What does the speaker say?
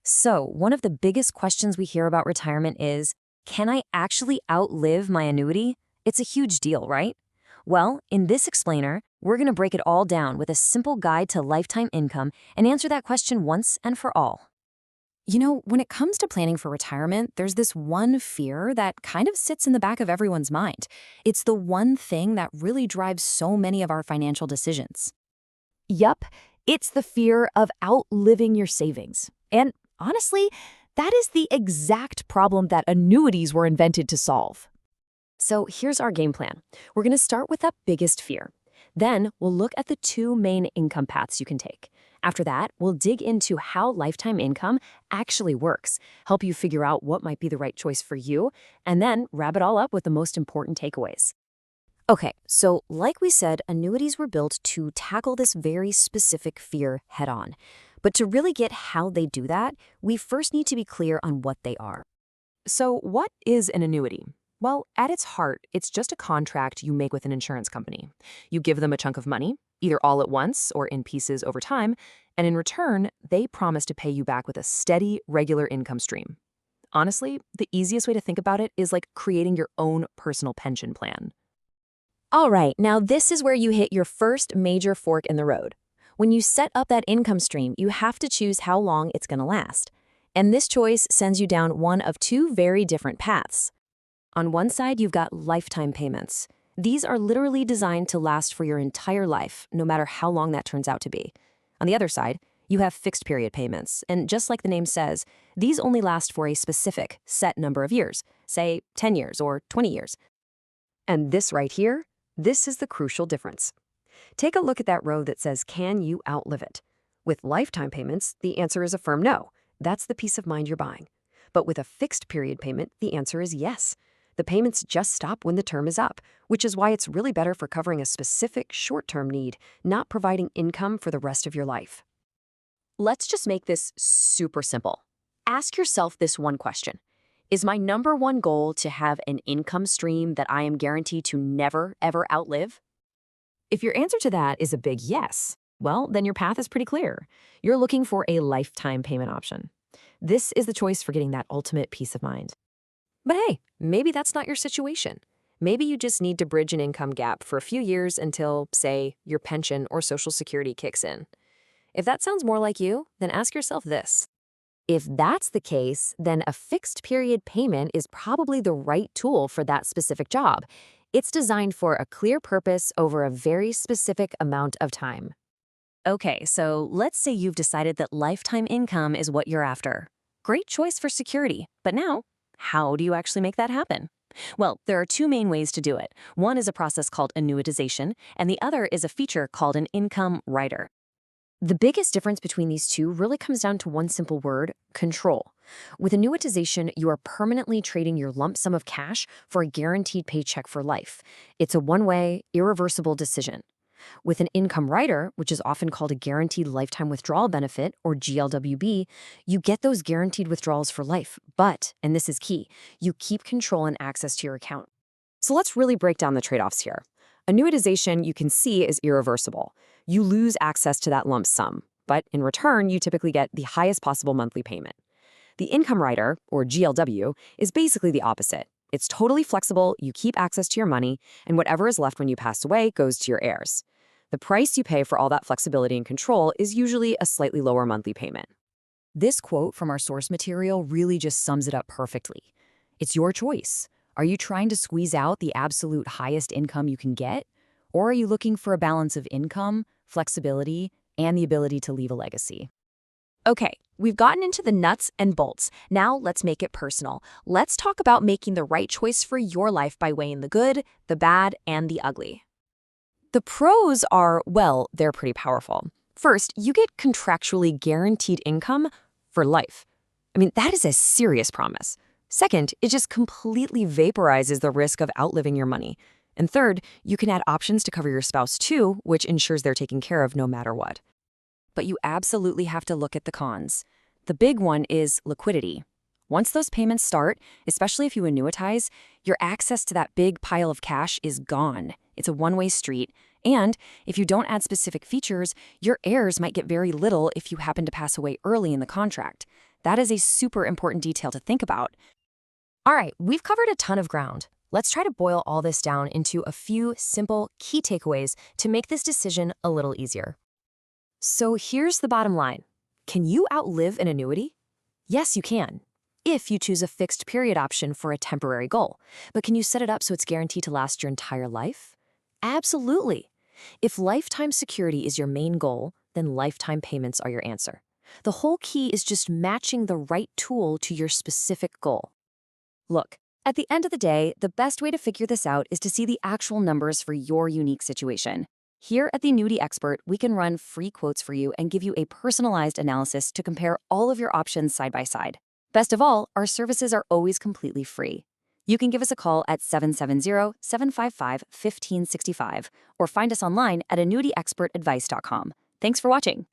So, one of the biggest questions we hear about retirement is, can I actually outlive my annuity? It's a huge deal, right? Well, in this explainer, we're going to break it all down with a simple guide to lifetime income and answer that question once and for all. When it comes to planning for retirement, there's this one fear that kind of sits in the back of everyone's mind. It's the one thing that really drives so many of our financial decisions. Yup, it's the fear of outliving your savings. And honestly, that is the exact problem that annuities were invented to solve. So here's our game plan. We're going to start with that biggest fear. Then we'll look at the two main income paths you can take. After that, we'll dig into how lifetime income actually works, help you figure out what might be the right choice for you, and then wrap it all up with the most important takeaways. Okay, so like we said, annuities were built to tackle this very specific fear head-on. But to really get how they do that, we first need to be clear on what they are. So what is an annuity? Well, at its heart, it's just a contract you make with an insurance company. You give them a chunk of money, either all at once or in pieces over time, and in return, they promise to pay you back with a steady, regular income stream. Honestly, the easiest way to think about it is like creating your own personal pension plan. All right, now this is where you hit your first major fork in the road. When you set up that income stream, you have to choose how long it's going to last. And this choice sends you down one of two very different paths. On one side, you've got lifetime payments. These are literally designed to last for your entire life, no matter how long that turns out to be. On the other side, you have fixed period payments, and just like the name says, these only last for a specific, set number of years, say 10 years or 20 years. And this right here, this is the crucial difference. Take a look at that row that says, can you outlive it? With lifetime payments, the answer is a firm no. That's the peace of mind you're buying. But with a fixed period payment, the answer is yes. The payments just stop when the term is up, which is why it's really better for covering a specific short-term need, not providing income for the rest of your life. Let's just make this super simple. Ask yourself this one question. Is my number one goal to have an income stream that I am guaranteed to never, ever outlive? If your answer to that is a big yes, well, then your path is pretty clear. You're looking for a lifetime payment option. This is the choice for getting that ultimate peace of mind. But hey, maybe that's not your situation. Maybe you just need to bridge an income gap for a few years until, say, your pension or Social Security kicks in. If that sounds more like you, then ask yourself this. If that's the case, then a fixed period payment is probably the right tool for that specific job. It's designed for a clear purpose over a very specific amount of time. Okay, so let's say you've decided that lifetime income is what you're after. Great choice for security, but now, how do you actually make that happen? Well, there are two main ways to do it. One is a process called annuitization, and the other is a feature called an income rider. The biggest difference between these two really comes down to one simple word: control. With annuitization, you are permanently trading your lump sum of cash for a guaranteed paycheck for life. It's a one-way, irreversible decision. With an income rider, which is often called a guaranteed lifetime withdrawal benefit, or GLWB, you get those guaranteed withdrawals for life. But, and this is key, you keep control and access to your account. So let's really break down the trade-offs here. Annuitization, you can see, is irreversible. You lose access to that lump sum, but in return, you typically get the highest possible monthly payment. The income rider, or GLW, is basically the opposite. It's totally flexible, you keep access to your money, and whatever is left when you pass away goes to your heirs. The price you pay for all that flexibility and control is usually a slightly lower monthly payment. This quote from our source material really just sums it up perfectly. It's your choice. Are you trying to squeeze out the absolute highest income you can get? Or are you looking for a balance of income, flexibility, and the ability to leave a legacy? Okay, we've gotten into the nuts and bolts. Now let's make it personal. Let's talk about making the right choice for your life by weighing the good, the bad, and the ugly. The pros are, well, they're pretty powerful. First, you get contractually guaranteed income for life. I mean, that is a serious promise. Second, it just completely vaporizes the risk of outliving your money. And third, you can add options to cover your spouse too, which ensures they're taken care of no matter what. But you absolutely have to look at the cons. The big one is liquidity. Once those payments start, especially if you annuitize, your access to that big pile of cash is gone. It's a one-way street. And if you don't add specific features, your heirs might get very little if you happen to pass away early in the contract. That is a super important detail to think about. All right, we've covered a ton of ground. Let's try to boil all this down into a few simple key takeaways to make this decision a little easier. So here's the bottom line. Can you outlive an annuity? Yes, you can, if you choose a fixed period option for a temporary goal. But can you set it up so it's guaranteed to last your entire life? Absolutely. If lifetime security is your main goal, then lifetime payments are your answer. The whole key is just matching the right tool to your specific goal. Look, at the end of the day, the best way to figure this out is to see the actual numbers for your unique situation. Here at the Annuity Expert, we can run free quotes for you and give you a personalized analysis to compare all of your options side by side. Best of all, our services are always completely free. You can give us a call at 770-755-1565 or find us online at annuityexpertadvice.com. Thanks for watching.